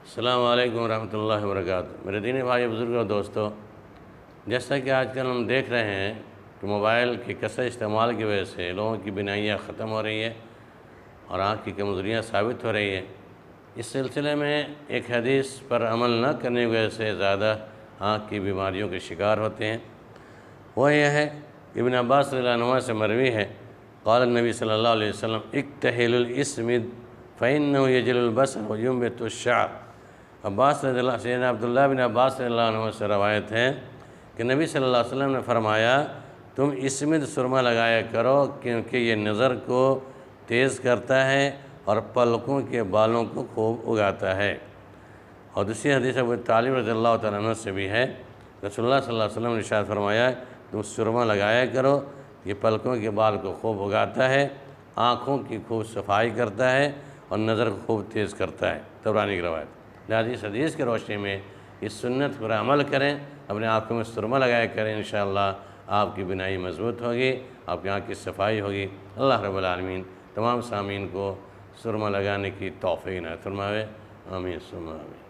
السلام علیکم ورحمۃ اللہ وبرکاتہ۔ میرے دینی بھائی بزرگ اور دوستو، جیسا کہ آج کل ہم دیکھ رہے ہیں کہ موبائل کے کثرت استعمال کی وجہ سے لوگوں کی بینائیاں ختم ہو رہی ہے اور آنکھ کی کمزوریاں ثابت ہو رہی ہے۔ اس سلسلے میں ایک حدیث پر عمل نہ کرنے کی وجہ سے زیادہ آنکھ کی بیماریوں کے شکار ہوتے ہیں۔ وہ یہ ہے، ابن عباس رضی اللہ عنہ سے مروی ہے، قال النبی صلی اللہ علیہ وسلم اکتحل الاسمد فإنه يجل البصر وينبت الشعر۔ سیدنا عبداللہ بن عباس رضی اللہ عنہ سے روایت ہے کہ نبی صلی اللہ علیہ وسلم نے فرمایا، تم اسمد سرما لگایا کرو کیونکہ یہ نظر کو تیز کرتا ہے اور پلکوں کے بالوں کو خوب اگاتا ہے۔ اور دوسری حدیث ابو طالب رضی اللہ تعالیٰ عنہ سے بھی ہے، رسول اللہ صلی اللہ علیہ وسلم نے ارشاد فرمایا، تم سرما لگایا کرو، یہ پلکوں کے بال کو خوب اگاتا ہے، آنکھوں کی خوب صفائی کرتا ہے اور نظر کو خوب تیز کرتا ہے۔ طبرانی کی روایت۔ لہذا اس حدیث کی روشنی میں اس سنت پر عمل کریں، اپنے آنکھوں میں سرما لگایا کریں، انشاءاللہ آپ کی بینائی مضبوط ہوگی، آپ کی آنکھ کی صفائی ہوگی۔ اللہ رب العالمین تمام سامعین کو سرما لگانے کی توفیق عنایت فرمائے، آمین ثم آمین۔